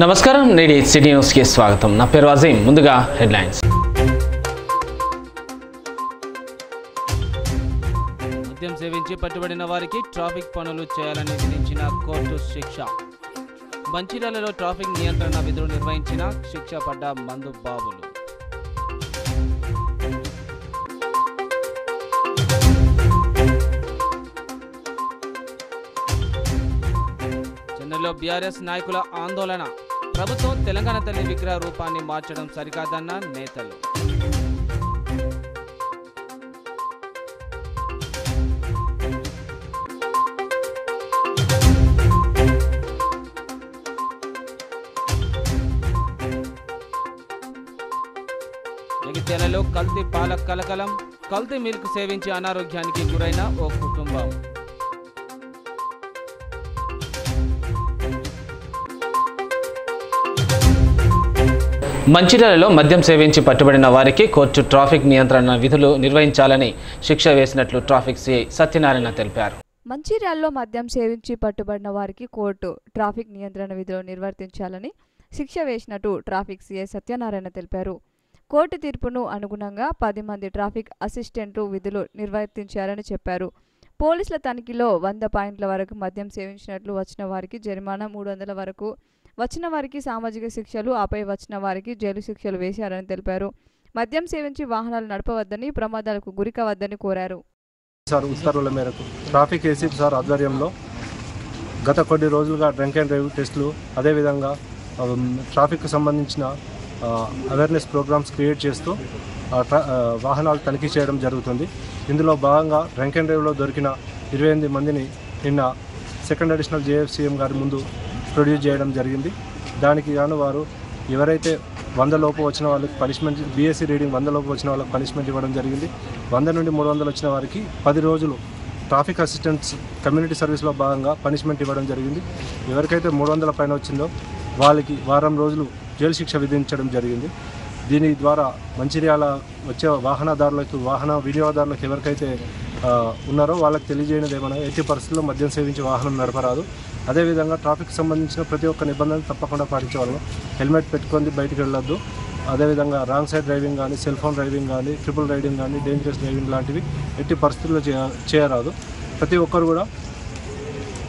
నమస్కారం నేటి city news కి స్వాగతం నా పేరు అజీం ముందుగా హెడ్లైన్స్ మద్యం సేవించి పట్టుబడిన వారికి ట్రాఫిక్ పనులు చేయాలని విధించిన కోర్టు శిక్ష మంచిర్యాలలో ట్రాఫిక్ నియంత్రణ విధులు నిర్వహించిన శిక్ష పడ్డ మందు బాబులు చెన్నైలో బీఆర్ఎస్ నాయకుల ఆందోళన ప్రభుత్వం తెలంగాణ తల్లి విగ్రహ రూపాన్ని మార్చడం సరికాదన్న నేతలు జగిత్యాలలో కల్తీ పాల కలకలం కల్తీ మిల్క్ సేవించి అనారోగ్యానికి గురైన ఓ కుటుంబం మంచిర్యాలలో మద్యం సేవించి పట్టుబడిన వారికి కోర్టు ట్రాఫిక్ నియంత్రణ విధులు నిర్వహించాలని శిక్ష వేసినట్లు ట్రాఫిక్ సిఐ సత్యనారాయణ తెలిపారు. మంచిర్యాలలో మద్యం సేవించి పట్టుబడిన వారికి కోర్టు ట్రాఫిక్ నియంత్రణ విధులు నిర్వర్తించాలని శిక్ష వేసినట్టు ట్రాఫిక్ సిఐ సత్యనారాయణ తెలిపారు. కోర్టు తీర్పును అనుగుణంగా 10 మంది ట్రాఫిక్ అసిస్టెంట్లు విధులు నిర్వర్తించారని చెప్పారు. పోలీసుల తనిఖీలో 100 పాయింట్ల వరకు మద్యం సేవించినట్లు వచ్చిన వారికి జరిమానా 300 వరకు వచ్చిన వారికి సామాజిక శిక్షలు ఆపై వచ్చిన వారికి జైలు శిక్షలు వేశారని తెలిపారు. మద్యం సేవించి వాహనాలు నడపవద్దని ప్రమాదాలకు గురికావద్దని కోరారు. ఉత్తర్వుల మేరకు ట్రాఫిక్ ఏసీపీ సార్ ఆధ్వర్యంలో గత కొన్ని రోజులుగా డ్రంక్ అండ్ డ్రైవ్ టెస్టులు అదేవిధంగా ట్రాఫిక్కు సంబంధించిన అవేర్నెస్ ప్రోగ్రామ్స్ క్రియేట్ చేస్తూ వాహనాలు తనిఖీ చేయడం జరుగుతుంది. ఇందులో భాగంగా డ్రంక్ అండ్ డ్రైవ్లో దొరికిన 28 మందిని నిన్న సెకండ్ అడిషనల్ జేఎఫ్సీఎం గారి ముందు ప్రొడ్యూస్ చేయడం జరిగింది. దానికి గాను వారు ఎవరైతే 100 లోపు వచ్చిన వాళ్ళకి పనిష్మెంట్ బీఎస్సీ రీడింగ్ 100 లోపు వచ్చిన వాళ్ళకి పనిష్మెంట్ ఇవ్వడం జరిగింది. 100 నుండి 300 వచ్చిన వారికి 10 రోజులు ట్రాఫిక్ అసిస్టెంట్స్ కమ్యూనిటీ సర్వీస్లో భాగంగా పనిష్మెంట్ ఇవ్వడం జరిగింది. ఎవరికైతే 300 పైన వచ్చిందో వాళ్ళకి వారం రోజులు జైలు శిక్ష విధించడం జరిగింది. దీని ద్వారా మంచిర్యాల వచ్చే వాహనదారులకు వాహన వినియోగదారులకు ఎవరికైతే ఉన్నారో వాళ్ళకి తెలియజేయనిది ఏమన్నా ఎట్టి పరిస్థితుల్లో మద్యం సేవించి వాహనం నడపరాదు. అదేవిధంగా ట్రాఫిక్ సంబంధించిన ప్రతి ఒక్క నిబంధనలు తప్పకుండా పాటించేవాళ్ళం. హెల్మెట్ పెట్టుకొని బయటికి వెళ్ళొద్దు. అదేవిధంగా రాంగ్ సైడ్ డ్రైవింగ్ కానీ సెల్ ఫోన్ డ్రైవింగ్ కానీ ట్రిపుల్ రైడింగ్ కానీ డేంజరస్ డ్రైవింగ్ లాంటివి ఎట్టి పరిస్థితుల్లో చేయరాదు. ప్రతి ఒక్కరు కూడా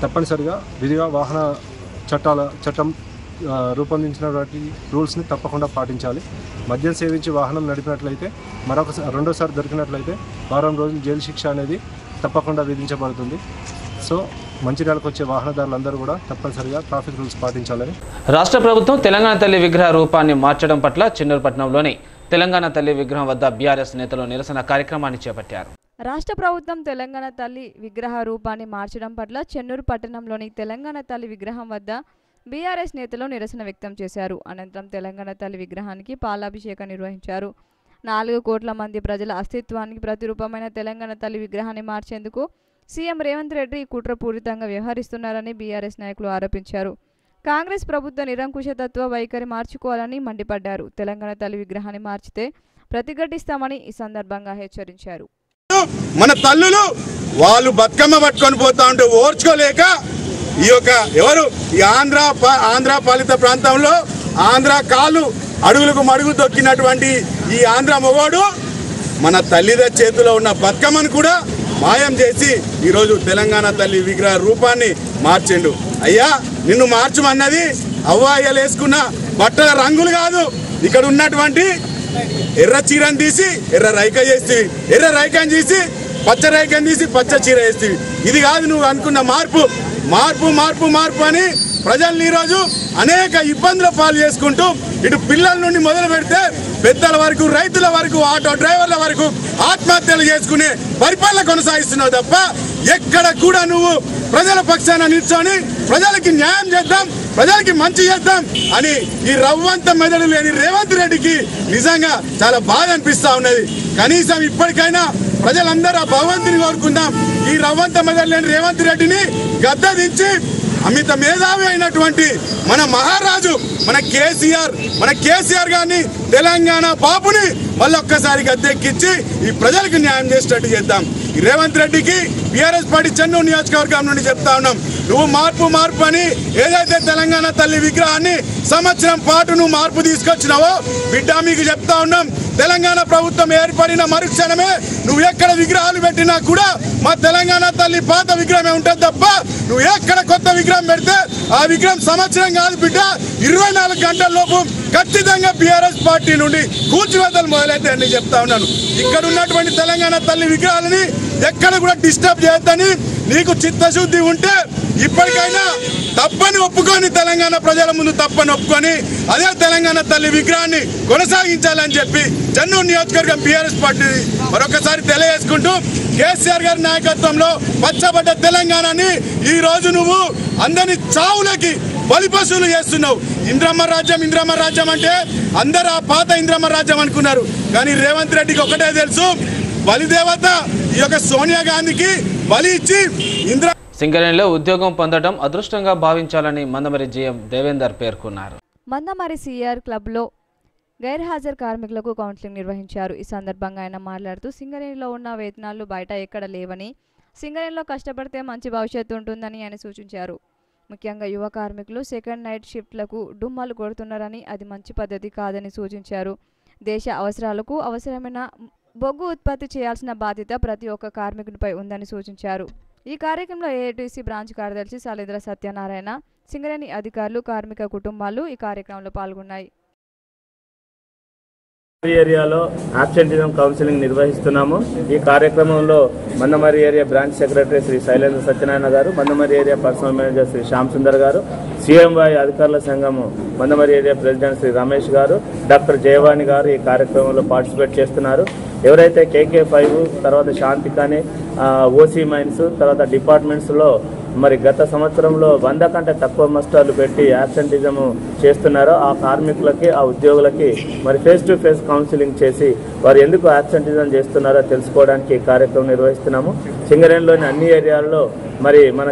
తప్పనిసరిగా విధిగా వాహన చట్టం రూపొందించిన వాటి రూల్స్ని తప్పకుండా పాటించాలి. మద్యం సేవించి వాహనం నడిపినట్లయితే రెండోసారి దొరికినట్లయితే వారం రోజులు జైలు శిక్ష అనేది తప్పకుండా విధించబడుతుంది. సో మంచిర్యాలకు వచ్చే వాహనదారులందరూ కూడా తప్పనిసరిగా ట్రాఫిక్ రూల్స్ పాటించాలని. రాష్ట్ర ప్రభుత్వం తెలంగాణ తల్లి విగ్రహ రూపాన్ని మార్చడం పట్ల చెన్నూరుపట్నంలోని తెలంగాణ తల్లి విగ్రహం వద్ద బీఆర్ఎస్ నేతలు నిరసన కార్యక్రమాన్ని చేపట్టారు. రాష్ట్ర ప్రభుత్వం తెలంగాణ తల్లి విగ్రహ రూపాన్ని మార్చడం పట్ల చెన్నూరు పట్టణంలోని తెలంగాణ తల్లి విగ్రహం వద్ద బీఆర్ఎస్ నేతలు నిరసన వ్యక్తం చేశారు. అనంతరం తెలంగాణ తల్లి విగ్రహానికి పాలాభిషేకం నిర్వహించారు. 4 కోట్ల మంది ప్రజల అస్తిత్వానికి ప్రతిరూపమైన తెలంగాణ తల్లి విగ్రహాన్ని మార్చేందుకు సీఎం రేవంత్ రెడ్డి కుట్రపూరితంగా వ్యవహరిస్తున్నారని బీఆర్ఎస్ నాయకులు ఆరోపించారు. కాంగ్రెస్ ప్రభుత్వ నిరంకుశతత్వ వైఖరి మార్చుకోవాలని మండిపడ్డారు. తెలంగాణ తల్లి విగ్రహాన్ని మార్చితే ప్రతిఘటిస్తామని ఈ సందర్భంగా హెచ్చరించారు. మన తల్లులు వాళ్ళు బతుకమ్మ పట్టుకొని పోతా ఉంటే ఓర్చుకోలేక ఈ యొక్క ఎవరు ఈ ఆంధ్ర పాలిత ప్రాంతంలో ఆంధ్ర కాలు అడుగులకు మడుగు తొక్కినటువంటి ఈ ఆంధ్ర మొగోడు మన తల్లిద చేతిలో ఉన్న బతుకమ్మను కూడా మాయం చేసి ఈరోజు తెలంగాణ తల్లి విగ్రహ రూపాన్ని మార్చిండు. అయ్యా నిన్ను మార్చమన్నది అవ్వాయిలు వేసుకున్న బట్టల రంగులు కాదు, ఇక్కడ ఉన్నటువంటి ఎర్ర చీరను తీసి ఎర్ర రైక చేస్తేవి, ఎర్ర రైకను తీసి పచ్చ రైకను తీసి పచ్చ చీర వేస్తేవి. ఇది కాదు నువ్వు అనుకున్న మార్పు మార్పు మార్పు మార్పు అని ప్రజల్ని ఈరోజు అనేక ఇబ్బందుల పాలు చేసుకుంటూ ఇటు పిల్లల నుండి మొదలు పెడితే పెద్దల వరకు రైతుల వరకు ఆటో డ్రైవర్ల వరకు ఆత్మహత్యలు చేసుకునే పరిపాలన కొనసాగిస్తున్నావు తప్ప ఎక్కడ కూడా నువ్వు ప్రజల పక్షాన నిల్చొని ప్రజలకి న్యాయం చేద్దాం ప్రజలకి మంచి చేద్దాం అని ఈ రవ్వంత మెదడు లేని రేవంత్ రెడ్డికి నిజంగా చాలా బాధ అనిపిస్తా ఉన్నది. కనీసం ఇప్పటికైనా ప్రజలందరూ ఆ భగవంతుని కోరుకుందాం. ఈ రవ్వంత మెదడు లేని రేవంత్ రెడ్డిని గద్ద దించి అమిత మేధావి అయినటువంటి మన మహారాజు మన కేసీఆర్ గారిని తెలంగాణ బాబుని మళ్ళొక్కసారి గద్దెక్కించి ఈ ప్రజలకు న్యాయం చేసేటట్టు చేద్దాం. ఈ రేవంత్ రెడ్డికి బీఆర్ఎస్ పార్టీ చెన్నూరు నియోజకవర్గం నుండి చెప్తా ఉన్నాం, నువ్వు మార్పు అని ఏదైతే తెలంగాణ తల్లి విగ్రహాన్ని సంవత్సరం పాటు నువ్వు మార్పు తీసుకొచ్చినావో బిడ్డ మీకు చెప్తా ఉన్నాం, తెలంగాణ ప్రభుత్వం ఏర్పడిన మరుక్షణమే నువ్వు ఎక్కడ విగ్రహాలు పెట్టినా కూడా మా తెలంగాణ తల్లి పాత విగ్రహమే ఉంటుంది తప్ప నువ్వు ఎక్కడ కొత్త విగ్రహం పెడితే ఆ విగ్రహం సంవత్సరం కాదు బిడ్డ 24 గంటల లోపు ఖచ్చితంగా బీఆర్ఎస్ పార్టీ నుండి కూల్చివేతలు మొదలైతే అని చెప్తా ఉన్నాను. ఇక్కడ ఉన్నటువంటి తెలంగాణ తల్లి విగ్రహాలని ఎక్కడ కూడా డిస్టర్బ్ చేయొద్దని నీకు చిత్తశుద్ధి ఉంటే ఇప్పటికైనా తప్పని ఒప్పుకొని తెలంగాణ ప్రజల ముందు తప్పని ఒప్పుకొని అదే తెలంగాణ తల్లి విగ్రహాన్ని కొనసాగించాలని చెప్పి చెన్నూరు నియోజకవర్గం బీఆర్ఎస్ పార్టీ మరొకసారి తెలియజేసుకుంటూ కేసీఆర్ గారి నాయకత్వంలో పచ్చబడ్డ తెలంగాణని ఈ రోజు నువ్వు అందరినీ చావులకి బలిపశువులు చేస్తున్నావు. ఇంద్రమ్మ రాజ్యం అంటే అందరూ ఆ పాత ఇంద్రమ్మ రాజ్యం అనుకున్నారు. కానీ రేవంత్ రెడ్డికి ఒకటే తెలుసు, బలిదేవత ఈ యొక్క సోనియా గాంధీకి బలి ఇచ్చి సింగరేణిలో ఉద్యోగం పొందడం అదృష్టంగా భావించాలని మందమరి జీఎం దేవేందర్ పేర్కొన్నారు. మందమరి సిఆర్ క్లబ్లో గైర్హాజరు కార్మికులకు కౌన్సిలింగ్ నిర్వహించారు. ఈ సందర్భంగా ఆయన మాట్లాడుతూ సింగరేణిలో ఉన్న వేతనాలు బయట ఎక్కడ లేవని, సింగరేణిలో కష్టపడితే మంచి భవిష్యత్తు ఉంటుందని ఆయన సూచించారు. ముఖ్యంగా యువ కార్మికులు సెకండ్ నైట్ షిఫ్ట్లకు డుమ్మాలు కొడుతున్నారని, అది మంచి పద్ధతి కాదని సూచించారు. దేశ అవసరాలకు అవసరమైన బొగ్గు ఉత్పత్తి చేయాల్సిన బాధ్యత ప్రతి ఒక్క కార్మికునిపై ఉందని సూచించారు. ఈ కార్యక్రమంలో ఏఐటీసీ బ్రాంచ్ కార్యదర్శి సాలేంద్ర సత్యనారాయణ, సింగరేణి అధికారులు, కార్మిక కుటుంబాలు ఈ కార్యక్రమంలో పాల్గొన్నాయి. ఏరియాలో అబ్సెంటిజం కౌన్సిలింగ్ నిర్వహిస్తున్నాము. ఈ కార్యక్రమంలో Mandamarri area branch secretary Shri Shailendra Satyanarayana garu, Mandamarri area personal manager Shri Shyam Sundar garu, CMY అధికారుల సంఘము Mandamarri area president Shri Ramesh garu, doctor Jayavani గారు ఈ కార్యక్రమంలో పార్టిసిపేట్ చేస్తున్నారు. ఎవరైతే KK5 తర్వాత శాంతికాని ఓసీ మైన్స్ తర్వాత డిపార్ట్మెంట్స్లో మరి గత సంవత్సరంలో 100 కంటే తక్కువ మస్టార్లు పెట్టి యాబ్సెంటిజం చేస్తున్నారో ఆ కార్మికులకి ఆ ఉద్యోగులకి మరి ఫేస్ టు ఫేస్ కౌన్సిలింగ్ చేసి వారు ఎందుకు యాబ్సెంటిజం చేస్తున్నారో తెలుసుకోవడానికి ఈ కార్యక్రమం నిర్వహిస్తున్నాము. సింగరేణిలోని అన్ని ఏరియాల్లో మరి మన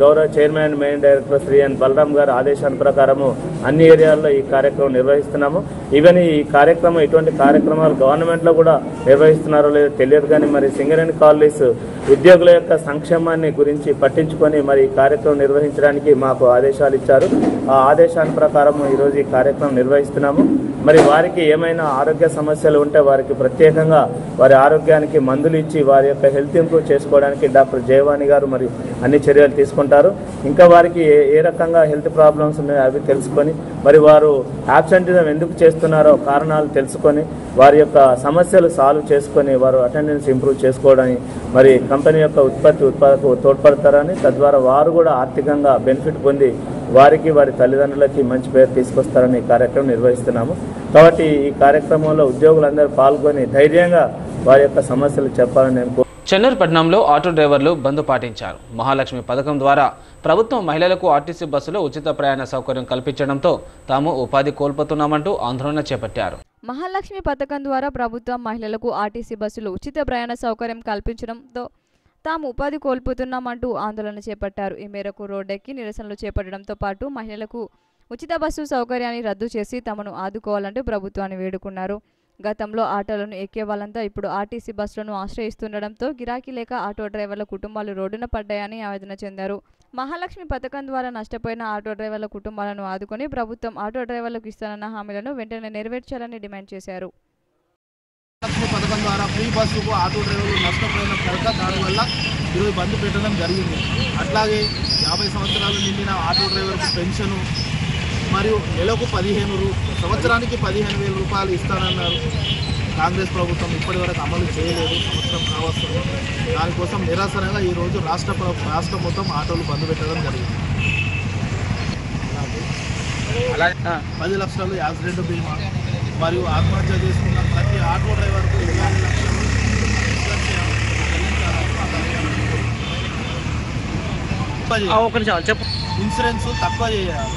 గౌరవ చైర్మన్ మెయిన్ డైరెక్టర్ శ్రీ ఎన్ బలరాం గారు ఆదేశాల ప్రకారము అన్ని ఏరియాల్లో ఈ కార్యక్రమం నిర్వహిస్తున్నాము. ఈవెన్ ఈ కార్యక్రమం ఇటువంటి కార్యక్రమాలు గవర్నమెంట్లో కూడా నిర్వహిస్తున్నారో లేదో తెలియదు, కానీ మరి సింగరేణి కాలనీస్ ఉద్యోగుల యొక్క సంక్షేమాన్ని గురించి పట్టించుకొని మరి ఈ కార్యక్రమం నిర్వహించడానికి మాకు ఆదేశాలు ఇచ్చారు. ఆ ఆదేశాల ప్రకారం ఈరోజు ఈ కార్యక్రమం నిర్వహిస్తున్నాము. మరి వారికి ఏమైనా ఆరోగ్య సమస్యలు ఉంటే వారికి ప్రత్యేకంగా వారి ఆరోగ్యానికి మందులు ఇచ్చి వారి యొక్క హెల్త్ ఇంప్రూవ్ చేసుకోవడానికి డాక్టర్ జయవాణి గారు మరి అన్ని చర్యలు తీసుకుంటారు. ఇంకా వారికి ఏ రకంగా హెల్త్ ప్రాబ్లమ్స్ ఉన్నాయో అవి తెలుసుకొని మరి వారు యాబ్సెంటిజం ఎందుకు చేస్తున్నారో కారణాలు తెలుసుకొని వారి యొక్క సమస్యలు సాల్వ్ చేసుకొని వారు అటెండెన్స్ ఇంప్రూవ్ చేసుకోవడానికి మరి కంపెనీ యొక్క ఉత్పాదకు తోడ్పడతారని, తద్వారా వారు కూడా ఆర్థికంగా బెనిఫిట్ పొంది వారికి వారి తల్లిదండ్రులకి మంచి పేరు తీసుకొస్తారని ఈ కార్యక్రమం నిర్వహిస్తున్నాము. కాబట్టి ఈ కార్యక్రమంలో ఉద్యోగులందరూ పాల్గొని ధైర్యంగా వారి యొక్క సమస్యలు చెప్పాలని నేను చెన్నూరు పట్టణంలో ఆటో డ్రైవర్లు బంద్ పాటించారు. మహాలక్ష్మి పథకం ద్వారా ప్రభుత్వం మహిళలకు ఆర్టీసీ బస్సులో ఉచిత ప్రయాణ సౌకర్యం కల్పించడంతో తాము ఉపాధి కోల్పోతున్నామంటూ ఆందోళన చేపట్టారు. మహాలక్ష్మి పథకం ద్వారా ప్రభుత్వం మహిళలకు ఆర్టీసీ బస్సులు ఉచిత ప్రయాణ సౌకర్యం కల్పించడంతో తాము ఉపాధి కోల్పోతున్నామంటూ ఆందోళన చేపట్టారు. ఈ మేరకు రోడ్డెక్కి నిరసనలు చేపట్టడంతో పాటు మహిళలకు ఉచిత బస్సు సౌకర్యాన్ని రద్దు చేసి తమను ఆదుకోవాలంటూ ప్రభుత్వాన్ని వేడుకున్నారు. గతంలో ఆటోలను ఎక్కే వాళ్ళంతా ఇప్పుడు ఆర్టీసీ బస్సులను ఆశ్రయిస్తుండడంతో గిరాకీ లేక ఆటో డ్రైవర్ల కుటుంబాలు రోడ్డున పడ్డాయని ఆవేదన చెందారు. మహాలక్ష్మి పథకం ద్వారా నష్టపోయిన ఆటో డ్రైవర్ల కుటుంబాలను ఆదుకొని ప్రభుత్వం ఆటో డ్రైవర్లకు ఇస్తానన్న హామీలను వెంటనే నెరవేర్చాలని డిమాండ్ చేశారు. మహాలక్ష్మి పథకం ద్వారా ఫ్రీ బస్సుకు ఆటో డ్రైవర్లు నష్టపోయిన కనుక దానివల్ల ఈరోజు బంద్ పెట్టడం జరిగింది. అట్లాగే 50 సంవత్సరాలు నిండిన ఆటో డ్రైవర్కు పెన్షను మరియు నెలకు 15 సంవత్సరానికి 15,000 రూపాయలు ఇస్తానన్నారు. కాంగ్రెస్ ప్రభుత్వం ఇప్పటివరకు అమలు చేయలేదు, సంవత్సరం కావస్తుంది. దానికోసం నిరసనగా ఈరోజు రాష్ట్ర మొత్తం ఆటోలు బంద్ పెట్టడం జరిగింది. అలాగే 10 లక్షలు యాక్సిడెంట్ బీమా మరియు ఆత్మహత్య చేసుకున్న ప్రతి ఆటో డ్రైవర్కు 20 లక్షలు ఇన్సూరెన్స్ తక్కువ చేయాలి.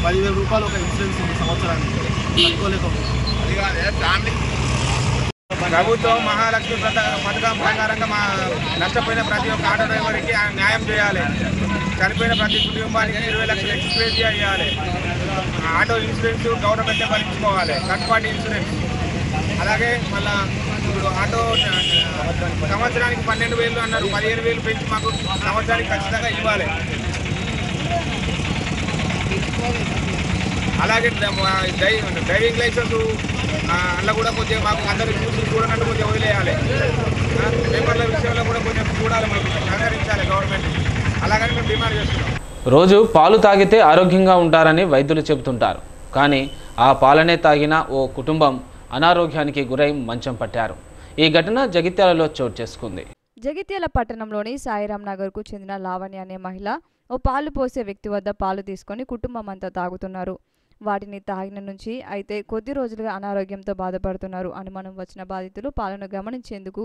10,000 రూపాయలు ఒక ఇన్సూరెన్స్ ఉంది సంవత్సరానికి, తట్టుకోలేకపోతుంది. ప్రభుత్వం మహాలక్ష్మి పథకం ప్రకారంగా నష్టపోయిన ప్రతి ఒక్క ఆటో డ్రైవర్కి న్యాయం చేయాలి. చనిపోయిన ప్రతి కుటుంబానికి 20 లక్షలు ఎక్స్‌గ్రేషియా ఇవ్వాలి. ఆటో ఇన్సూరెన్స్ గవర్నమెంటే భరించుకోవాలి, థర్డ్ పార్టీ ఇన్సూరెన్స్. అలాగే మళ్ళీ ఇప్పుడు ఆటో సంవత్సరానికి 12,000 అన్నారు, 15,000 పెంచి మాకు సంవత్సరానికి ఖచ్చితంగా ఇవ్వాలి. అలాగే డ్రైవింగ్ లైసెన్స్ అలా కూడా కొంచెం మాకు అందరూ చూడనట్టు కొంచెం వదిలేయాలి. పేపర్ల విషయంలో కూడా కొంచెం చూడాలి, మాకు సహకరించాలి గవర్నమెంట్. అలాగని మేము డిమాండ్ చేస్తున్నాం. రోజు పాలు తాగితే ఆరోగ్యంగా ఉంటారని వైద్యులు చెబుతుంటారు. కానీ ఆ పాలనే తాగిన ఓ కుటుంబం అనారోగ్యానికి గురై మంచం పట్టారు. ఈ ఘటన జగిత్యాలలో చోటు చేసుకుంది. జగిత్యాల పట్టణంలోని సాయిరామ్ నగర్కు చెందిన లావణ్య అనే మహిళ ఓ పాలు పోసే వ్యక్తి వద్ద పాలు తీసుకొని కుటుంబం అంతా తాగుతున్నారు. వాటిని తాగిన నుంచి అయితే కొద్ది రోజులుగా అనారోగ్యంతో బాధపడుతున్నారు. అనుమానం వచ్చిన బాధితులు పాలను గమనించేందుకు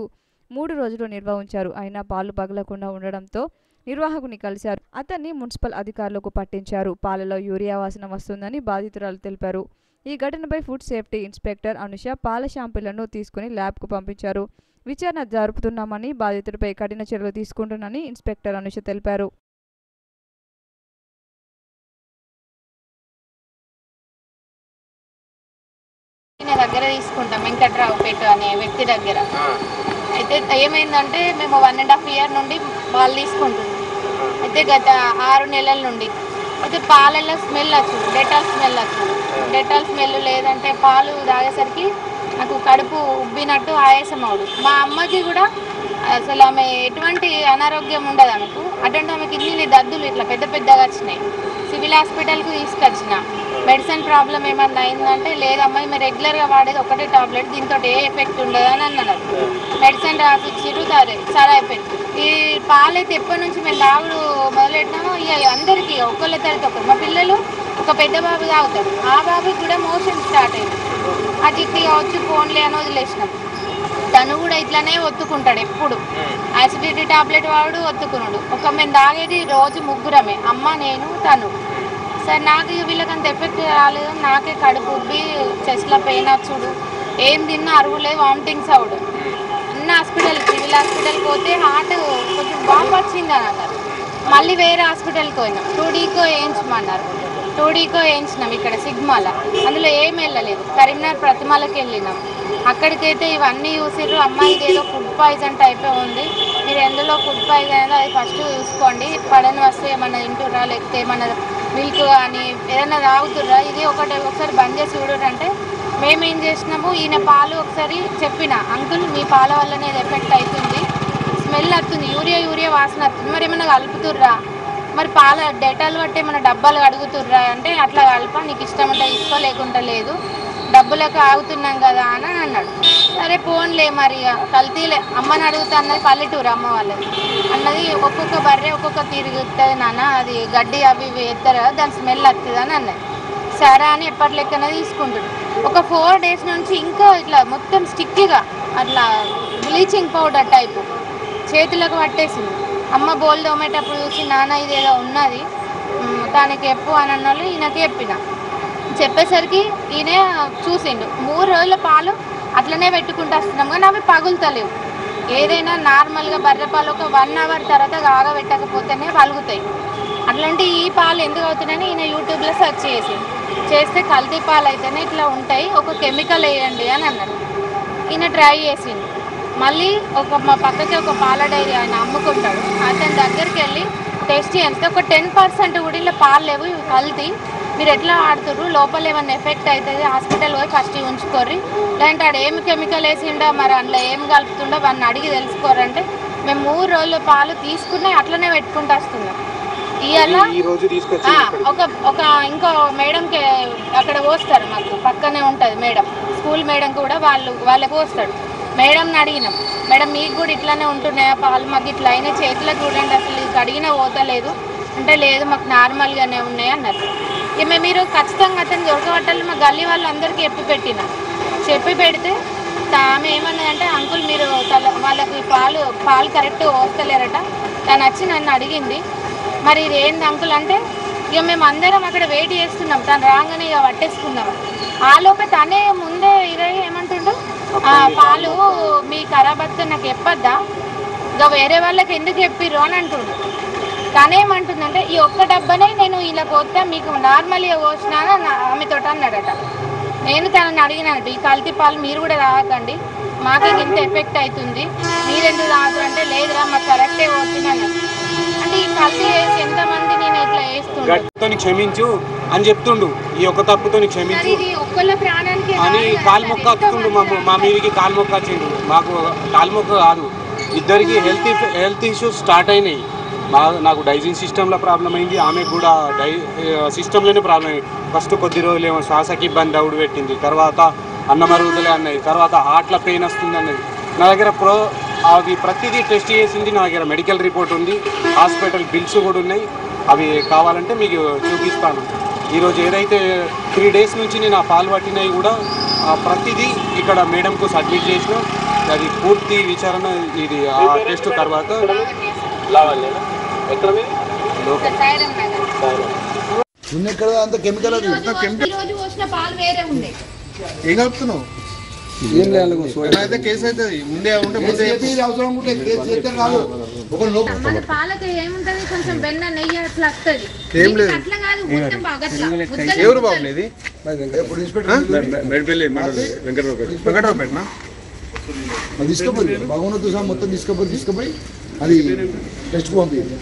3 రోజులు నిల్వ ఉంచారు. అయినా పాలు పగలకుండా ఉండడంతో నిర్వాహకుని కలిశారు. అతన్ని మున్సిపల్ అధికారులకు పట్టించారు. పాలలో యూరియా వాసన వస్తుందని బాధితురాలు తెలిపారు. ఈ ఘటనపై ఫుడ్ సేఫ్టీ ఇన్స్పెక్టర్ అనుష పాల శాంపిళ్లను తీసుకుని ల్యాబ్కు పంపించారు. విచారణ జరుపుతున్నామని, బాధితుడిపై కఠిన చర్యలు తీసుకుంటున్నానని ఇన్స్పెక్టర్ అనుష తెలిపారు. దగ్గర తీసుకుంటాం వెంకట్రావుపేట అనే వ్యక్తి దగ్గర. అయితే ఏమైందంటే మేము 1.5 year నుండి పాలు తీసుకుంటున్నాం. అయితే గత 6 నెలల నుండి అయితే పాలల్లో స్మెల్ వచ్చింది, డెటాల్ స్మెల్ వచ్చింది. డెటాల్ స్మెల్ లేదంటే పాలు తాగేసరికి నాకు కడుపు ఉబ్బినట్టు ఆయాసం అవుడు. మా అమ్మకి కూడా అసలు ఆమె ఎటువంటి అనారోగ్యం ఉండదు ఆమెకు. అటువంటి ఆమెకి ఇన్ని దద్దులు ఇట్లా పెద్ద పెద్దగా వచ్చినాయి. సివిల్ హాస్పిటల్కి తీసుకొచ్చిన మెడిసిన్ ప్రాబ్లం ఏమన్నా అయిందంటే లేదమ్మా మేము రెగ్యులర్గా వాడేది ఒకటే టాబ్లెట్, దీంతో ఏ ఎఫెక్ట్ ఉండదు అని అన్నారు. మెడిసిన్ రాసిచ్చిరు, సరే అయిపోయింది. ఈ పాలైతే ఎప్పటి నుంచి మేము తాగుడు మొదలెట్టినామో ఇక అందరికీ ఒకళ్ళ తరగతి ఒకరు. మా పిల్లలు ఒక పెద్ద బాబు తాగుతాడు, ఆ బాబుకి కూడా మోషన్ స్టార్ట్ అయింది. అది ఇట్లా వచ్చి ఫోన్లే అని వదిలేసినాం. తను కూడా ఇట్లానే ఒత్తుకుంటాడు ఎప్పుడు. యాసిడిటీ టాబ్లెట్ వాడు ఒత్తుకున్నాడు. మేము తాగేది రోజు 3 అమ్మ, నేను, తను. సరే నాకు వీళ్ళకంత ఎఫెక్ట్ రాలేదు. నాకే కడుపు ఉబ్బి చెస్ట్లో పెయిన్ వచ్చుడు, ఏం తిన్నా అరుగులేదు, వామిటింగ్స్ అవుడు. అన్న హాస్పిటల్ సివిల్ హాస్పిటల్కి పోతే హార్ట్ కొంచెం బాంబు వచ్చింది అని అన్నారు. మళ్ళీ వేరే హాస్పిటల్కి పోయినాం, 2Dకో వేయించమన్నారు. 2Dకో వేయించినాం ఇక్కడ సిగ్మాల, అందులో ఏం వెళ్ళలేదు. కరీంనగర్ ప్రతిమలకి వెళ్ళినాం, అక్కడికైతే ఇవన్నీ చూసిర్రు. అమ్మాయి ఏదో ఫుడ్ పాయిజన్ టైప్ ఉంది, మీరు ఎందులో ఫుడ్ పాయిజన్ ఏదో అది ఫస్ట్ చూసుకోండి, పడని వస్తే ఏమన్నా తింటుర్రా లేకపోతే ఏమన్నా మిల్క్ కానీ ఏదైనా తాగుతుర్రా, ఇది ఒకసారి బంద్ చేసి చూడంటే మేమేం చేసినాము, ఈయన పాలు ఒకసారి చెప్పిన, అంకుల్ మీ పాల వల్లనే ఎఫెక్ట్ అవుతుంది, స్మెల్ వస్తుంది, యూరియా వాసన వస్తుంది, మరి ఏమైనా కలుపుతుర్రా, మరి పాల డెటాల్ బట్టి ఏమైనా డబ్బాలు అడుగుతుర్రా అంటే అట్లా కలప, నీకు ఇష్టం ఉంటే తీసుకో లేకుంటే లేదు, డబ్బులకు ఆగుతున్నాం కదా అని అన్నాడు. సరే ఫోన్లే మరి కల్తీలే, అమ్మని అడుగుతా అన్నది పల్లెటూరు అమ్మ వాళ్ళది అన్నది. ఒక్కొక్క బర్రె ఒక్కొక్క తిరుగుతుంది నాన్న, అది గడ్డి అవి ఇవి ఎత్తారు కదా దాని స్మెల్ వస్తుంది అని అన్నది. సరే అని ఎప్పటి లెక్కన తీసుకుంటుంది. ఒక 4 days నుంచి ఇంకా ఇట్లా మొత్తం స్టిక్గా అట్లా బ్లీచింగ్ పౌడర్ టైపు చేతులకు పట్టేసింది. అమ్మ బోల్ తోమేటప్పుడు చూసి నాన్న ఇదేదో ఉన్నది దానికి చెప్పు అని అన్నోళ్ళు ఈయనకి చెప్పేసరికి ఈయన చూసిండు. 3 రోజుల పాలు అట్లనే పెట్టుకుంటూ వస్తున్నాం కానీ అవి పగులుతలేవు. ఏదైనా నార్మల్గా బర్రె పాలు ఒక 1 hour తర్వాత ఆగబెట్టకపోతేనే పలుగుతాయి. అట్లాంటి ఈ పాలు ఎందుకు అవుతున్నాయని ఈయన యూట్యూబ్లో సెర్చ్ చేస్తే కల్తీ పాలు అయితేనే ఇట్లా ఉంటాయి, ఒక కెమికల్ వేయండి అని అన్నారు. ఈయన ట్రై చేసిండు. మళ్ళీ మా పక్కకి ఒక పాల డైరీ ఆయన అమ్ముకుంటాడు, అతని దగ్గరికి వెళ్ళి టెస్ట్ చేస్తే ఒక 10% కూడా ఇలా పాలు లేవు, ఇవి కల్తీ, మీరు ఎట్లా ఆడుతుర్రు, లోపల ఏమన్నా ఎఫెక్ట్ అవుతుంది, హాస్పిటల్ పోయి ఫస్ట్ ఉంచుకోర్రి, లేదంటే ఆడ ఏమి కెమికల్ వేసిండో మరి అందులో ఏం కలుపుతుండో వాడిని అడిగి తెలుసుకోరంటే మేము 3 రోజుల పాలు తీసుకున్నాయి అట్లనే పెట్టుకుంటూ వస్తున్నాం. ఇవాళ ఒక ఇంకో మేడంకి అక్కడ పోస్తారు, మాకు పక్కనే ఉంటుంది మేడం, స్కూల్ మేడం కూడా వాళ్ళకి పోస్తాడు. మేడంని అడిగినాం, మేడం మీకు కూడా ఇట్లానే ఉంటున్నాయా పాలు, మాకు ఇట్లా అయినా చేతిలో చూడండి అసలు ఇది అడిగినా పోతలేదు అంటే లేదు మాకు నార్మల్గానే ఉన్నాయి అన్నారు. ఇక మీరు ఖచ్చితంగా అతను దొరకబట్టాలి మా గల్లీ వాళ్ళందరికీ చెప్పి పెడితే ఆమె ఏమన్నదంటే అంకుల్ మీరు వాళ్ళకి పాలు కరెక్ట్ వస్తలేరట, తను వచ్చి నన్ను అడిగింది మరి ఇది ఏంది అంకుల్ అంటే ఇక మేము అందరం అక్కడ వెయిట్ చేస్తున్నాం, తను రాగానే ఇక పట్టేసుకుందాం. ఆలోపే తనే ముందే ఇదే ఏమంటుండో పాలు మీ ఖరాబ్ వస్తే నాకు చెప్పొద్దా, ఇక వేరే వాళ్ళకి ఎందుకు చెప్పిర్రు అని అంటుండు. తనే ఏమంటుందంటే ఈ ఒక్క డబ్బానే నేను ఇలా పోతే మీకు నార్మల్గా పోసినా ఆమెతో అన్నాడట. నేను తనని అడిగినట్టు ఈ కల్తీ పాలు మీరు కూడా తాగకండి, మాకు ఇంత ఎఫెక్ట్ అవుతుంది, మీరెందుకు తాగదు అంటే లేదురా మాకు కరెక్టే పోతున్నాను. అంటే ఈ కల్తీ వేసి ఎంతమంది నేను ఇట్లా వేస్తుండే క్షమించు అని చెప్తుండు, ఈ ఒక్క తప్పుతో క్షమించు ఒక్కళ్ళ ప్రాణానికి అని కాలు మొక్క అత్తుండు. మా మీదికి కాలు మొక్క వచ్చిండు. మాకు కాలు మొక్క కాదు, ఇద్దరికి హెల్త్ ఇష్యూస్ స్టార్ట్ అయినాయి. నాకు డైజెషన్ సిస్టంలో ప్రాబ్లం అయింది, ఆమెకు కూడా సిస్టంలోనే ప్రాబ్లం అయింది. ఫస్ట్ కొద్ది రోజులు ఏమో శ్వాసకి ఇబ్బంది అవుడు పెట్టింది, తర్వాత అన్నమరుగుదలే అన్నది, తర్వాత హార్ట్లో పెయిన్ వస్తుంది అన్నది. నా దగ్గర అవి ప్రతిదీ టెస్ట్ చేసింది, నా దగ్గర మెడికల్ రిపోర్ట్ ఉంది, హాస్పిటల్ బిల్స్ కూడా ఉన్నాయి. అవి కావాలంటే మీకు చూపిస్తాను. ఈరోజు ఏదైతే 3 days నుంచి నేను ఆ పాలు పట్టినవి కూడా ప్రతిదీ ఇక్కడ మేడంకు సబ్మిట్ చేసిన. అది పూర్తి విచారణ ఇది ఆ టెస్ట్ తర్వాత అంత కెమికల్ ఏం కలుపుతున్నావు? అయితే కేసు అవుతుంది. ముందే అవసరం ఉంటే కేసు చేస్తే కాదు. మన పాలకి ఏముంటది, కొంచెం వెన్న నెయ్యి అట్లా వస్తుంది. ఏం లేదు. అట్లా కాదు, మొత్తం బాగా అట్లా. ఎవరు బాగుండేది? వెంకటరావుపేటనా? తీసుకుపోయి బాగున్నది సహా మొత్తం తీసుకుపోయి అది టెస్ట్ పంపింది.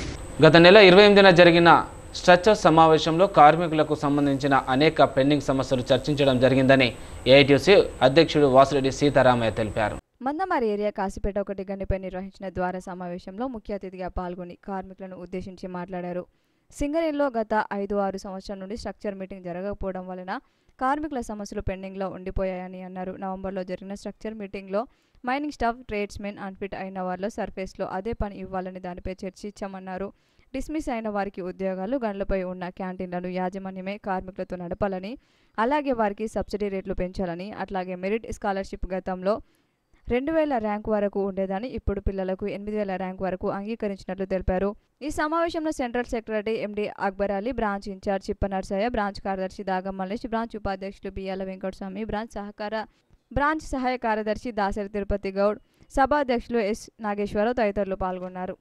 గత నెల 28న జరిగిన స్ట్రక్చర్ సమావేశంలో కార్మికులకు సంబంధించిన అనేక పెండింగ్ సమస్యలు చర్చించడం జరిగిందని ఏఐటీసీ అధ్యక్షుడు వాసిరెడ్డి సీతారామయ్య తెలిపారు. మందమారి ఏరియా కాసిపేట 1 గంటపై నిర్వహించిన ద్వార సమావేశంలో ముఖ్య అతిథిగా పాల్గొని కార్మికులను ఉద్దేశించి మాట్లాడారు. సింగరేణిలో గత 5-6 సంవత్సరాల నుండి స్ట్రక్చర్ మీటింగ్ జరగకపోవడం వలన కార్మికుల సమస్యలు పెండింగ్లో ఉండిపోయాయని అన్నారు. నవంబర్లో జరిగిన స్ట్రక్చర్ మీటింగ్లో మైనింగ్ స్టాఫ్, ట్రేడ్స్మెన్, అన్ఫిట్ అయిన వారిలో సర్ఫేస్లో అదే పని ఇవ్వాలని దానిపై చర్చించామన్నారు. డిస్మిస్ అయిన వారికి ఉద్యోగాలు, గండ్లపై ఉన్న క్యాంటీన్లను యాజమాన్యమే కార్మికులతో నడపాలని, అలాగే వారికి సబ్సిడీ రేట్లు పెంచాలని, అట్లాగే మెరిట్ స్కాలర్షిప్ గతంలో 2000 ర్యాంకు వరకు ఉండేదని ఇప్పుడు పిల్లలకు 8000 ర్యాంకు వరకు అంగీకరించినట్లు తెలిపారు. ఈ సమావేశంలో central secretary MD Akbar Ali, branch incharge Chippanarsaiah, branch కార్యదర్శి దాగం మల్లేష్, బ్రాంచ్ ఉపాధ్యక్షులు బియ్యాల వెంకటస్వామి, బ్రాంచ్ సహాయ కార్యదర్శి దాసరి తిరుపతి గౌడ్, సభాధ్యక్షులు ఎస్ నాగేశ్వరరావు తదితరులు పాల్గొన్నారు.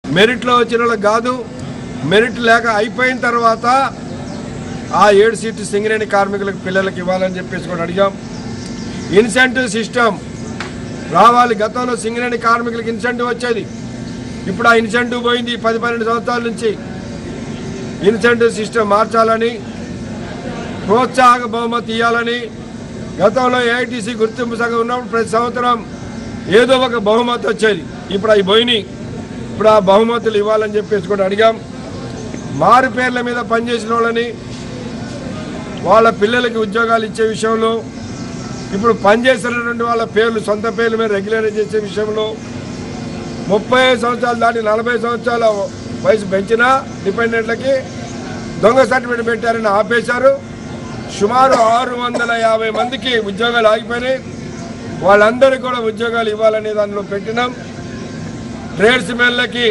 మెరిట్లో వచ్చిన వాళ్ళకి కాదు, మెరిట్ లేక అయిపోయిన తర్వాత ఆ 7 సీట్లు సింగరేణి కార్మికులకు పిల్లలకు ఇవ్వాలని చెప్పేసి కూడా అడిగాం. ఇన్సెంటివ్ సిస్టమ్ రావాలి. గతంలో సింగరేణి కార్మికులకు ఇన్సెంటివ్ వచ్చేది, ఇప్పుడు ఆ ఇన్సెంటివ్ పోయింది. 10-12 సంవత్సరాల నుంచి ఇన్సెంటివ్ సిస్టమ్ మార్చాలని, ప్రోత్సాహక బహుమతి ఇవ్వాలని. గతంలో ఏఐటీసీ గుర్తింపు సంఘం ఉన్నప్పుడు ప్రతి సంవత్సరం ఏదో ఒక బహుమతి వచ్చేది, ఇప్పుడు అవి పోయినాయి. ఇప్పుడు ఆ బహుమతులు ఇవ్వాలని చెప్పేసి కూడా అడిగాం. మారు పేర్ల మీద పనిచేసిన వాళ్ళని వాళ్ళ పిల్లలకి ఉద్యోగాలు ఇచ్చే విషయంలో, ఇప్పుడు పనిచేసినటువంటి వాళ్ళ పేర్లు సొంత పేర్ల మీద రెగ్యులరైజ్ చేసే విషయంలో 35 సంవత్సరాలు దాటి 40 సంవత్సరాల వయసు పెంచినా డిపెండెంట్లకి దొంగ సర్టిఫికేట్ పెట్టారని ఆపేశారు. సుమారు 650 మందికి ఉద్యోగాలు ఆగిపోయినాయి. వాళ్ళందరికీ కూడా ఉద్యోగాలు ఇవ్వాలనే దానిలో పెట్టినాం. ట్రేడ్స్మెన్లకి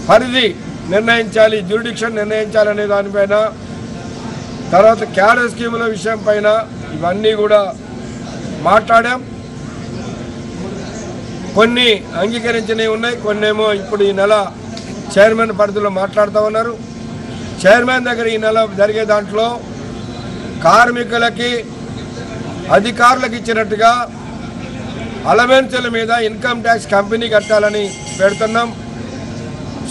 పరిధి నిర్ణయించాలి, జ్యూరిడిక్షన్ నిర్ణయించాలనే దానిపైన, తర్వాత క్యాడర్ స్కీముల విషయం పైన ఇవన్నీ కూడా మాట్లాడాం. కొన్ని అంగీకరించినవి ఉన్నాయి, కొన్నేమో ఇప్పుడు ఈ నెల చైర్మన్ పరిధిలో మాట్లాడుతూ ఉన్నారు. చైర్మన్ దగ్గర ఈ నెల జరిగే దాంట్లో కార్మికులకి అధికారులకు ఇచ్చినట్టుగా అలవెన్సుల మీద ఇన్కమ్ ట్యాక్స్ కంపెనీ కట్టాలని పెడుతున్నాం.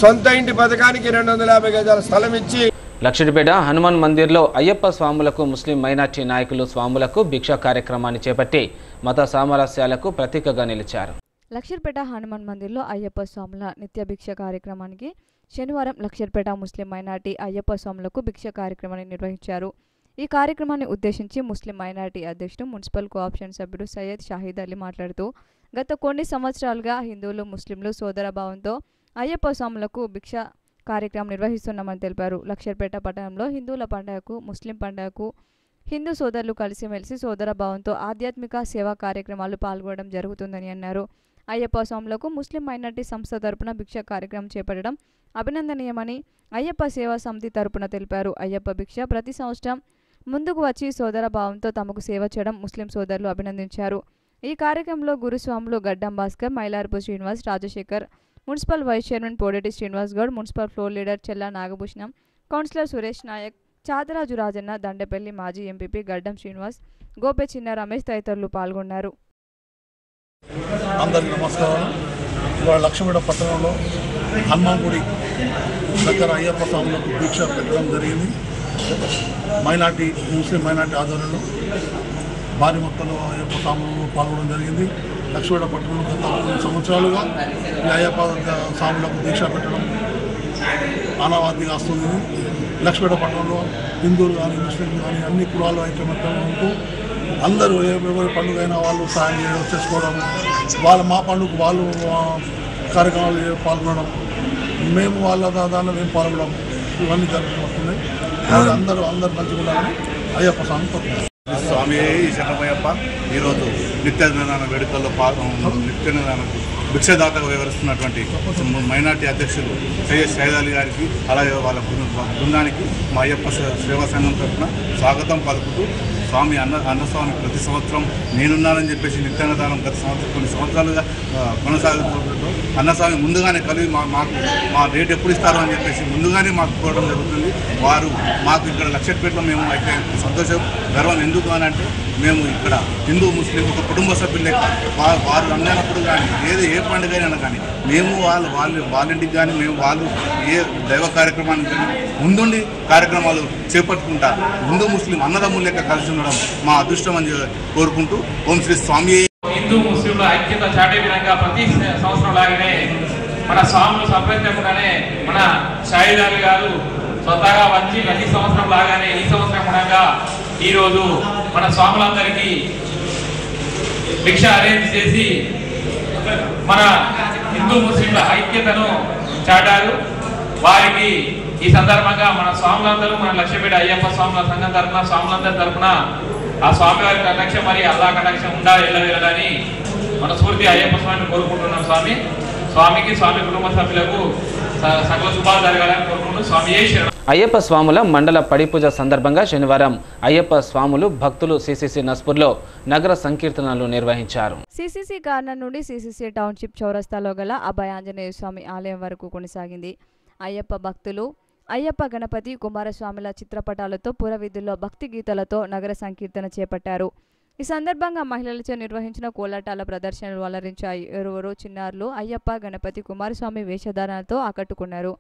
సొంత ఇంటి పథకానికి 250 గజాల స్థలం ఇచ్చి. లక్షిడిపేట హనుమాన్ మందిర్లో అయ్యప్ప స్వాములకు ముస్లిం మైనార్టీ నాయకులు స్వాములకు భిక్షా కార్యక్రమాన్ని చేపట్టి మత సామరస్యాలకు ప్రతీకగా నిలిచారు. లక్షిడిపేట హనుమాన్ మందిర్లో అయ్యప్ప స్వాముల నిత్య భిక్ష కార్యక్రమానికి శనివారం లక్షిడిపేట ముస్లిం మైనార్టీ అయ్యప్ప స్వాములకు భిక్ష కార్యక్రమాన్ని నిర్వహించారు. ఈ కార్యక్రమాన్ని ఉద్దేశించి ముస్లిం మైనార్టీ అధ్యక్షుడు, మున్సిపల్ కోఆప్షన్ సభ్యుడు సయ్యద్ షాహిద్ అలీ మాట్లాడుతూ, గత కొన్ని సంవత్సరాలుగా హిందువులు, ముస్లింలు సోదరభావంతో అయ్యప్ప స్వాములకు భిక్ష కార్యక్రమం నిర్వహిస్తున్నామని తెలిపారు. లక్షిడిపేట పట్టణంలో హిందువుల పండుగకు, ముస్లిం పండుగకు హిందూ సోదరులు కలిసిమెలిసి సోదరభావంతో ఆధ్యాత్మిక సేవా కార్యక్రమాలు పాల్గొనడం జరుగుతుందని అన్నారు. అయ్యప్ప స్వాములకు ముస్లిం మైనార్టీ సంస్థ తరపున భిక్ష కార్యక్రమం చేపట్టడం అభినందనీయమని అయ్యప్ప సేవా సమితి తరపున తెలిపారు. అయ్యప్ప భిక్ష ప్రతి సంవత్సరం ముందుకు వచ్చి సోదర భావంతో తమకు సేవ చేయడం ముస్లిం సోదరులు అభినందించారు. ఈ కార్యక్రమంలో గురుస్వాములు గడ్డం భాస్కర్, మైలారపు శ్రీనివాస్, రాజశేఖర్, మున్సిపల్ కోఆప్షన్ సభ్యుడు సయ్యద్ షాహిద్ అలీ, మున్సిపల్ కోఆప్షన్ సభ్యుడు సయ్యద్ షరీఫ్, మున్సిపల్ కోఆప్షన్ సభ్యుడు Syed municipal vice chairman Podeti Srinivas Goud, municipal floor leader Chella Nagabhushanam, councillor Suresh Naik, Chadaraju Rajanna, Dandepalli మాజీ ఎంపీపీ గడ్డం శ్రీనివాస్, గోపే చిన్న రమేష్ తదితరులు పాల్గొన్నారు. అందరికీ నమస్కారం. ఇవాళ లక్ష్మీపేట పట్టణంలో హనుమాన్ గుడి దగ్గర అయ్యప్ప స్వాములకు దీక్ష పెట్టడం జరిగింది. ముస్లిం మైనార్టీ ఆధ్వర్యంలో భారీ మొత్తంలో అయ్యప్ప స్వాములు పాల్గొనడం జరిగింది. లక్ష్మీపేట పట్టణంలో గత 2 సంవత్సరాలుగా ఈ అయ్యప్ప స్వాములకు దీక్ష పెట్టడం ఆనవాయితీగా వస్తుంది. లక్ష్మీపేట పట్టణంలో హిందువులు కానీ ముస్లింలు కానీ అన్ని కులాలు ఐక్యమత్యంగా ఉంటూ అందరూ ఎవరి పండుగ అయినా వాళ్ళు సాయం చేయడం చేసుకోవడం, మా పండుగ వాళ్ళు కార్యక్రమాలు పాల్గొనడం, మేము వాళ్ళ దానిలో మేము పాల్గొనడం ఇవన్నీ జరుగుతున్నాయి. అందరూ మంచిగా ఉండాలని అయ్యప్ప స్వామి స్వామి శరణమయ్యప్ప ఈరోజు నిత్యనారాయణ వేడుకల్లో నిత్యనారాయణకు భిక్షదాతగా వ్యవహరిస్తున్నటువంటి మైనార్టీ అధ్యక్షులు సయ్యద్ సైదాలి గారికి అలాగే వాళ్ళ బృందానికి మా అయ్యప్ప సేవా సంఘం తరఫున స్వాగతం పలుకుతూ స్వామి అన్నస్వామి ప్రతి సంవత్సరం నేనున్నానని చెప్పేసి నిత్యాన్నదానం గత కొన్ని సంవత్సరాలుగా కొనసాగుతుండటంతో అన్నస్వామి ముందుగానే కలిగి మా డేట్ ఎప్పుడు ఇస్తారో అని చెప్పేసి ముందుగానే మాకు కోరడం జరుగుతుంది. వారు మాకు ఇక్కడ లక్షపేటలో మేము అయితే సంతోషం గర్వం ఎందుకు అని అంటే మేము ఇక్కడ హిందూ ముస్లిం ఒక కుటుంబ సభ్యులే వారు రంజానప్పుడు కానీ ఏ పండుగ అయినా కానీ మేము వాళ్ళింటికి కానీ మేము వాళ్ళు ఏ దైవ కార్యక్రమానికి కానీ ముందుండి కార్యక్రమాలు చేపట్టుకుంటా హిందూ ముస్లిం అన్నదమ్ముల లెక్క కలిసి ఉండడం మా అదృష్టం అని కోరుకుంటూ ఓం శ్రీ స్వామి. హిందూ ముస్లింల ఐక్యత చాటే విధంగా ప్రతి సంవత్సరం లాగానే మన స్వాములు సంప్రదించకుండానే మన షాయిదాలు గారు స్వతహాగా వచ్చి ప్రతి సంవత్సరం లాగానే ఈ సంవత్సరం కూడా ఈరోజు మన స్వాములందరికీ భిక్ష అరేంజ్ చేసి మన హిందూ ముస్లింల ఐక్యతను చాటారు. వారికి ఈ సందర్భంగా మన స్వాములందరూ మన లక్ష్మీపేట అయ్యప్ప స్వాముల సంఘం తరఫున స్వాములందరి తరఫున ఆ స్వామివారి కటాక్షం మరి అల్లా కటాక్షం ఉండాలి వెళ్ళాలని మనస్ఫూర్తి అయ్యప్ప స్వామిని కోరుకుంటున్నాం. స్వామికి స్వామి కుటుంబ సభ్యులకు సకల శుభాలు జరగాలని కోరుకుంటూ స్వామి అయ్యప్ప స్వాముల మండల పడిపూజ సందర్భంగా శనివారం అయ్యప్ప స్వాములు భక్తులు సిసిసి నస్పూర్లో నగర సంకీర్తనలు నిర్వహించారు. సిసిసి కార్నర్ నుండి సిసిసి టౌన్షిప్ చౌరస్తాలో గల అభయ ఆంజనేయ స్వామి ఆలయం వరకు కొనసాగింది. అయ్యప్ప భక్తులు అయ్యప్ప గణపతి కుమారస్వామిల చిత్రపటాలతో పురవీధుల్లో భక్తి గీతాలతో నగర సంకీర్తన చేపట్టారు. ఈ సందర్భంగా మహిళలచే నిర్వహించిన కోలాటాల ప్రదర్శనలు అలరించాయి. ఎవరెవరో చిన్నారులు అయ్యప్ప గణపతి కుమారస్వామి వేషధారణలతో ఆకట్టుకున్నారు.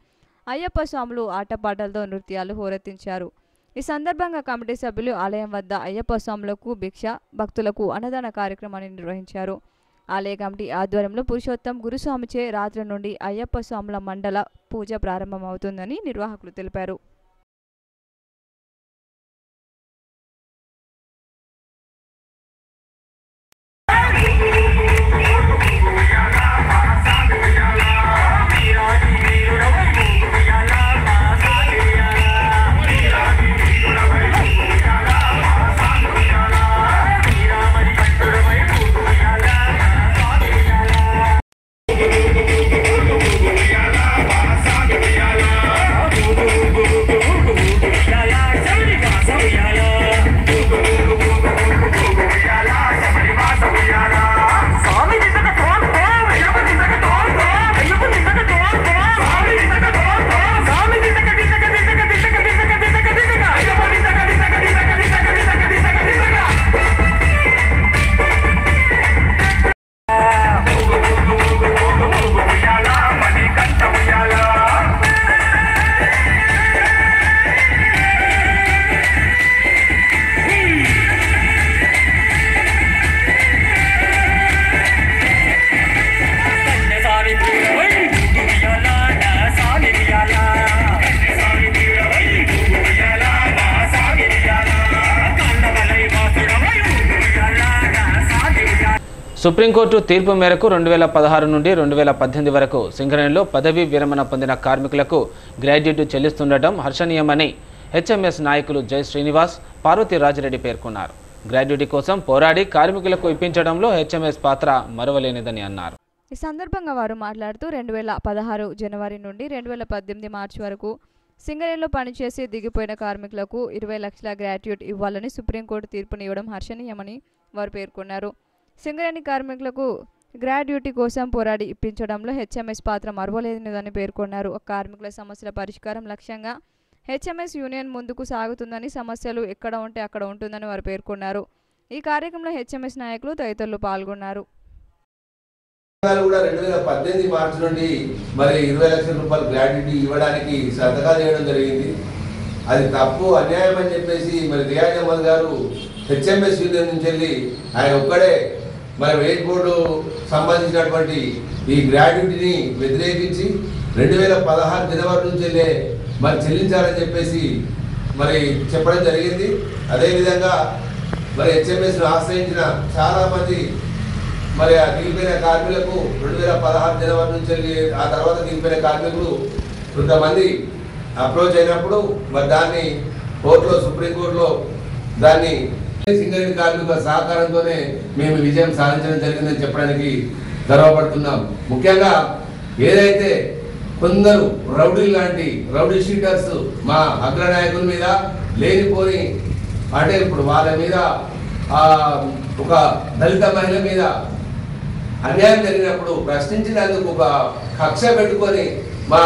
అయ్యప్ప స్వాములు ఆటపాటలతో నృత్యాలు హోరెత్తించారు. ఈ సందర్భంగా కమిటీ సభ్యులు ఆలయం వద్ద అయ్యప్ప స్వాములకు భిక్ష, భక్తులకు అన్నదాన కార్యక్రమాన్ని నిర్వహించారు. ఆలయ కమిటీ ఆధ్వర్యంలో పురుషోత్తం గురుస్వామిచే రాత్రి నుండి అయ్యప్ప స్వాముల మండల పూజ ప్రారంభమవుతుందని నిర్వాహకులు తెలిపారు. సుప్రీంకోర్టు తీర్పు మేరకు 2016 నుండి 2018 వరకు సింగరేణిలో పదవీ విరమణ పొందిన కార్మికులకు గ్రాడ్యుయేట్ చెల్లిస్తుండటం హర్షణీయమని హెచ్ఎంఎస్ నాయకులు జై శ్రీనివాస్, పార్వతి రాజిరెడ్డి పేర్కొన్నారు. గ్రాడ్యుయేట్ కోసం పోరాడి కార్మికులకు ఇప్పించడంలో హెచ్ఎంఎస్ పాత్ర మరవలేనిదని అన్నారు. ఈ సందర్భంగా వారు మాట్లాడుతూ 2016 జనవరి నుండి 2018 మార్చి వరకు సింగరేణిలో పనిచేసి దిగిపోయిన కార్మికులకు 20 లక్షల గ్రాట్యుయేట్ ఇవ్వాలని సుప్రీంకోర్టు తీర్పునివ్వడం హర్షణీయమని వారు పేర్కొన్నారు. సింగరేణి కార్మికులకు గ్రాడ్యుటీ కోసం పోరాడి ఇప్పించడంలో హెచ్ఎంఎస్ పాత్ర మరవలేనిదని పేర్కొన్నారు. కార్మికుల సమస్యల పరిష్కారం లక్ష్యంగా హెచ్ఎంఎస్ యూనియన్ ముందుకు సాగుతుందని, సమస్యలు ఎక్కడ ఉంటే అక్కడ ఉంటుందని వారు పేర్కొన్నారు. ఈ కార్యక్రమంలో హెచ్ఎంఎస్ నాయకులు తదితరులు పాల్గొన్నారు. కూడా 2018 మార్చి నుండి మరి 20 లక్షల రూపాయలు గ్రాడ్యుటీ ఇవ్వడానికి సంతకాలు చేయడం జరిగింది. అది తప్పు, అన్యాయం అని చెప్పేసి మరి రియాజ్ అహ్మద్ గారు హెచ్ఎంఎస్ యూనియన్ నుంచి వెళ్ళి ఆయన ఒక్కడే మరి వెయిట్ బోర్డు సంబంధించినటువంటి ఈ గ్రాడ్యుటీని వ్యతిరేకించి 2016 జనవరి నుంచి వెళ్ళే మరి చెల్లించాలని చెప్పేసి మరి చెప్పడం జరిగింది. అదేవిధంగా మరి హెచ్ఎంఎస్ను ఆశ్రయించిన చాలామంది మరి ఆ దిగిపోయిన కార్మికులకు 2016 జనవరి నుంచి వెళ్ళి ఆ తర్వాత దిగిపోయిన కార్మికులు కొంతమంది అప్రోచ్ అయినప్పుడు మరి దాన్ని కోర్టులో, సుప్రీంకోర్టులో దాన్ని సింగరేణి కార్మికుల సహకారంతోనే మేము విజయం సాధించడం జరిగిందని చెప్పడానికి గర్వపడుతున్నాం. ముఖ్యంగా ఏదైతే కొందరు రౌడీ షీటర్స్ మా అగ్రనాయకుల మీద లేనిపోని అంటే ఇప్పుడు వాళ్ళ మీద ఒక దళిత మహిళ మీద అన్యాయం జరిగినప్పుడు ప్రశ్నించినందుకు ఒక కక్ష పెట్టుకొని మా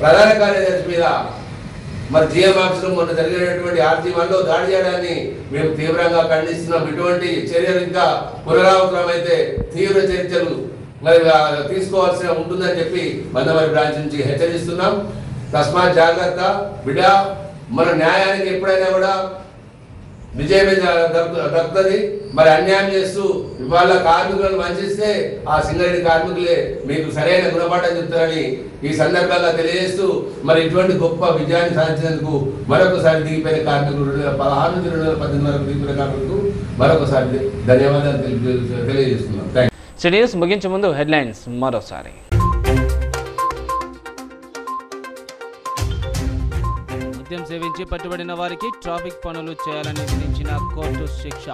ప్రధాన కార్యదర్శి మీద మరి జిఎం ఆఫీసులో మొన్న జరిగినటువంటి RG1లో దాడి చేయడాన్ని మేము తీవ్రంగా ఖండిస్తున్నాం. ఇటువంటి చర్యలు ఇంకా పునరావృతమైతే తీవ్ర చర్యలు మరి తీసుకోవాల్సి ఉంటుందని చెప్పి మందమరి బ్రాంచ్ నుంచి హెచ్చరిస్తున్నాం. తస్మాత్ జాగ్రత్త బిడ్డ, మన న్యాయానికి ఎప్పుడైనా కూడా విజయమే దక్కుతుంది. మరి అన్యాయం చేస్తూ ఇవాళ కార్మికులను వంచిస్తే ఆ సింగరేణి కార్మికులే మీకు సరైన గుణపాఠం చెప్తారని ఈ సందర్భంగా తెలియజేస్తూ మరి ఇటువంటి గొప్ప విజయాన్ని సాధించినందుకు మరొకసారి దిగిపోయిన కార్మికులు 2016 నుంచి 2018 వరకు దిగిపోయిన కార్మికులకు మరొకసారి ధన్యవాదాలు తెలియజేస్తున్నాం. న్యూస్ ముగించే ముందు హెడ్లైన్స్ మరోసారి. మద్యం సేవించి పట్టుబడిన వారికి ట్రాఫిక్ పనులు చేయాలని విధించిన కోర్టు శిక్ష.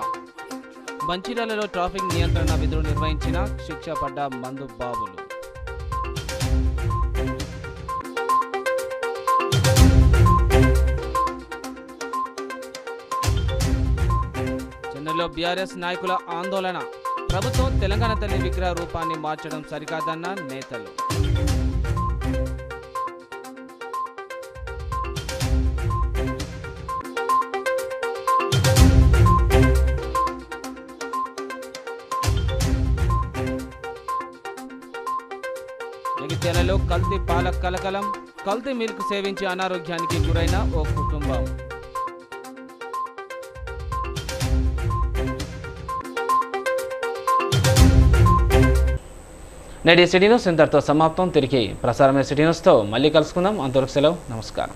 మంచిర్యాలలో ట్రాఫిక్ నియంత్రణ విధులు నిర్వహించిన శిక్ష పడ్డ మందు బాబులు. చెన్నైలో బీఆర్ఎస్ నాయకుల ఆందోళన. ప్రభుత్వం తెలంగాణ తల్లి విగ్రహ రూపాన్ని మార్చడం సరికాదన్న నేతలు. జగిత్యాలలో కల్తీ పాల కలకలం. కల్తీ మిల్క్ సేవించి అనారోగ్యానికి గురైన ఓ కుటుంబం. నేటి సిటీ న్యూస్ ఇంతటితో సమాప్తం. తిరిగి ప్రసారమైన సిటీ న్యూస్తో మళ్ళీ కలుసుకుందాం. అంతవరకు సెలవు. నమస్కారం.